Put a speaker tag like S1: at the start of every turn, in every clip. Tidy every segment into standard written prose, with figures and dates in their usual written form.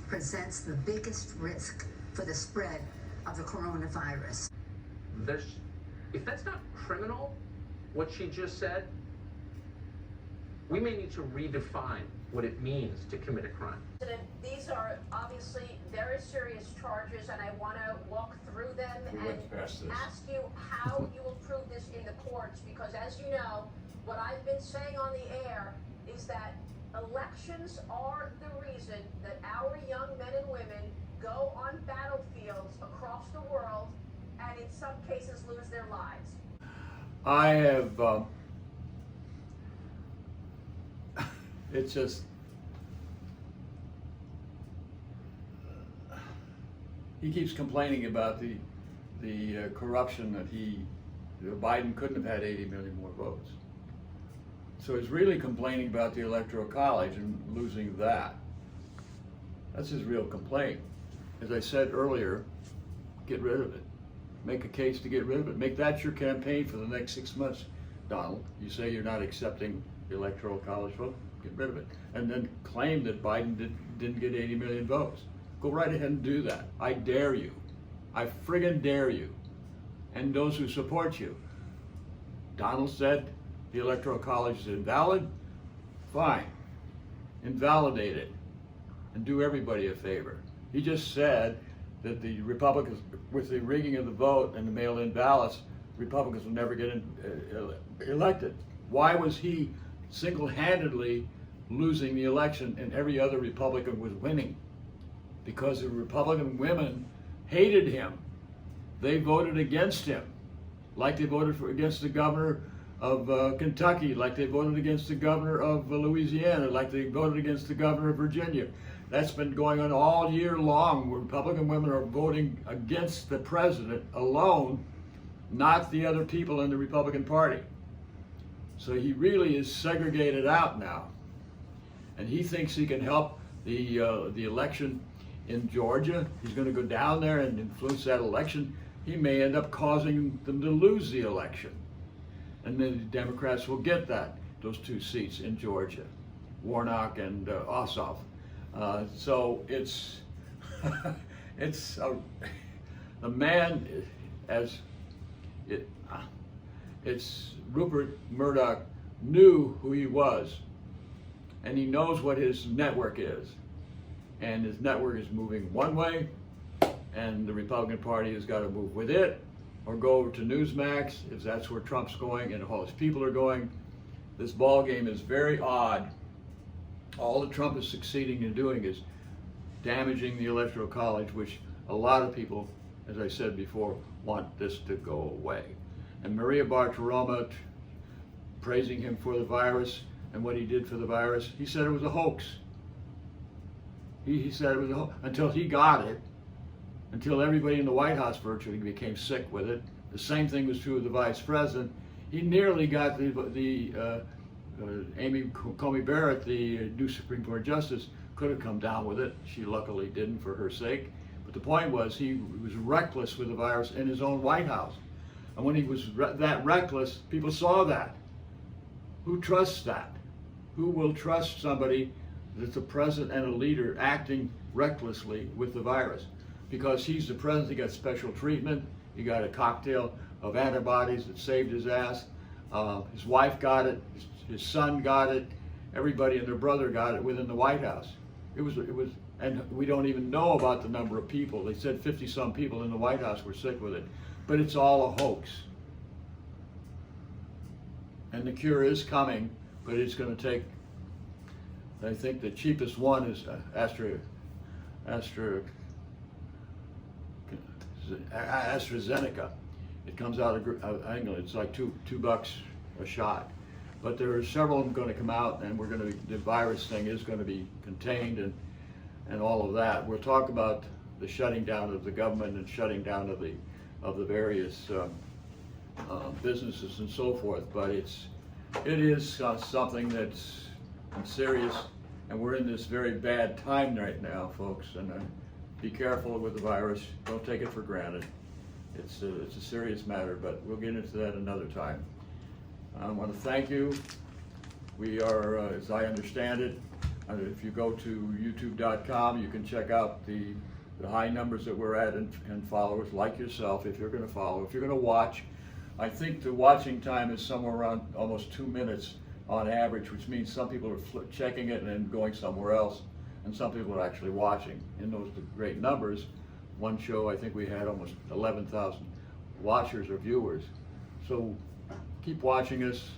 S1: presents the biggest risk for the spread of the coronavirus.
S2: If that's not criminal, what she just said, we may need to redefine what it means to commit a crime.
S3: These are obviously very serious charges, and I want to walk through them and ask you how you will prove this in the courts, because as you know, what I've been saying on the air is that elections are the reason that our young men and women go on battlefields across the world and in some cases lose their lives.
S4: I have, it's just, he keeps complaining about the corruption that Biden couldn't have had 80 million more votes. So he's really complaining about the Electoral College and losing that. That's his real complaint. As I said earlier, get rid of it. Make a case to get rid of it. Make that your campaign for the next 6 months, Donald. You say you're not accepting the Electoral College vote, get rid of it. And then claim that Biden didn't get 80 million votes. Go right ahead and do that. I dare you. I friggin' dare you. And those who support you. Donald said the Electoral College is invalid. Fine. Invalidate it. And do everybody a favor. He just said that the Republicans, with the rigging of the vote and the mail-in ballots, Republicans will never get elected. Why was he single-handedly losing the election and every other Republican was winning? Because the Republican women hated him. They voted against him, like they voted against the governor of Kentucky, like they voted against the governor of Louisiana, like they voted against the governor of Virginia. That's been going on all year long, where Republican women are voting against the president alone, not the other people in the Republican Party. So he really is segregated out now. And he thinks he can help the election in Georgia. He's going to go down there and influence that election. He may end up causing them to lose the election. And then the Democrats will get those 2 seats in Georgia, Warnock and Ossoff. So it's the man, it's Rupert Murdoch knew who he was, and he knows what his network is, and his network is moving one way, and the Republican Party has got to move with it, or go over to Newsmax if that's where Trump's going and all his people are going. This ball game is very odd. All that Trump is succeeding in doing is damaging the Electoral College, which a lot of people, as I said before, want this to go away. And Maria Bartiromo, praising him for the virus and what he did for the virus, he said it was a hoax. He said it was a hoax until he got it, until everybody in the White House virtually became sick with it. The same thing was true of the vice president. He nearly got Amy Coney Barrett, the new Supreme Court Justice, could have come down with it. She luckily didn't for her sake. But the point was he was reckless with the virus in his own White House. And when he was that reckless, people saw that. Who trusts that? Who will trust somebody that's a president and a leader acting recklessly with the virus? Because he's the president, he got special treatment. He got a cocktail of antibodies that saved his ass. His wife got it. His son got it. Everybody and their brother got it within the White House. It was, and we don't even know about the number of people. They said 50-some people in the White House were sick with it, but it's all a hoax. And the cure is coming, but it's going to take. I think the cheapest one is AstraZeneca. It comes out of England. It's like $2 a shot. But there are several of them going to come out, and the virus thing is going to be contained and all of that. We'll talk about the shutting down of the government and shutting down of the various businesses and so forth. But it is something that's serious, and we're in this very bad time right now, folks. And be careful with the virus. Don't take it for granted. It's a serious matter, but we'll get into that another time. I want to thank you. We are, as I understand it, If you go to youtube.com, you can check out the high numbers that we're at and followers like yourself if you're going to follow. If you're going to watch, I think the watching time is somewhere around almost 2 minutes on average, which means some people are checking it and then going somewhere else, and some people are actually watching. In those great numbers, one show I think we had almost 11,000 watchers or viewers. So keep watching us.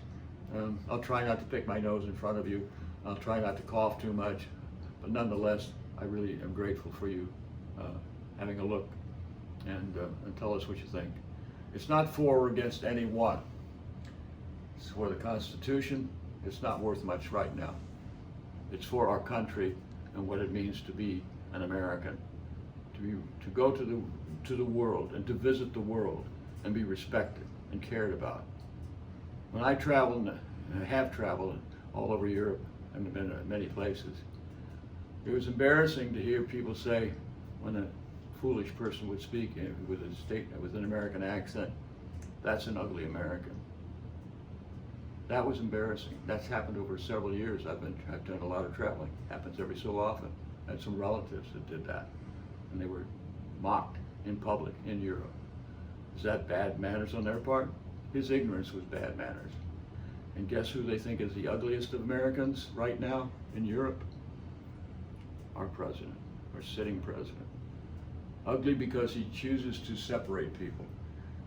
S4: I'll try not to pick my nose in front of you. I'll try not to cough too much, but nonetheless, I really am grateful for you having a look and tell us what you think. It's not for or against anyone. It's for the Constitution. It's not worth much right now. It's for our country and what it means to be an American, to go to the world and to visit the world and be respected and cared about. When I traveled, and I have traveled all over Europe and been to many places, it was embarrassing to hear people say, when a foolish person would speak with an American accent, "That's an ugly American." That was embarrassing. That's happened over several years. I've done a lot of traveling. Happens every so often. I had some relatives that did that, and they were mocked in public in Europe. Is that bad manners on their part? His ignorance was bad manners. And guess who they think is the ugliest of Americans right now in Europe? Our president, our sitting president. Ugly because he chooses to separate people.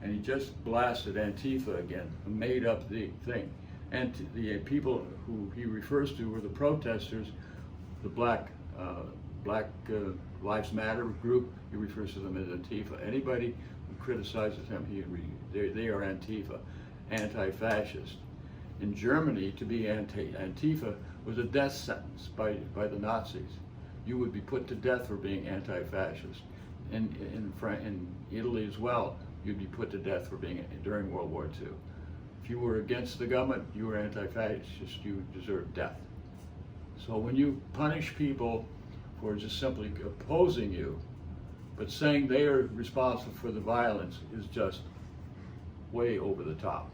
S4: And he just blasted Antifa again, made up the thing. And the people who he refers to were the protesters, the Black Lives Matter group. He refers to them as Antifa. Anybody who criticizes him, they are Antifa, anti-fascist. In Germany, to be Antifa was a death sentence by the Nazis. You would be put to death for being anti-fascist. In Italy as well, you'd be put to death for being during World War II. If you were against the government, you were anti-fascist, you deserved death. So when you punish people for just simply opposing you, but saying they are responsible for the violence is just way over the top.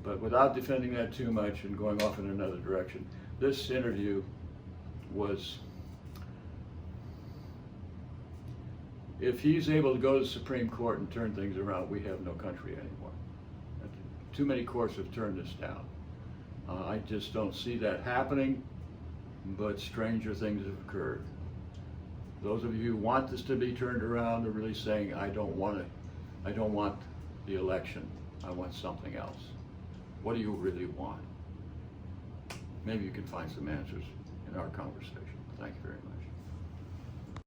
S4: But without defending that too much and going off in another direction, this interview was, if he's able to go to the Supreme Court and turn things around, we have no country anymore. Too many courts have turned this down. I just don't see that happening, but stranger things have occurred. Those of you who want this to be turned around are really saying, I don't want the election, I want something else. What do you really want? Maybe you can find some answers in our conversation. Thank you very much.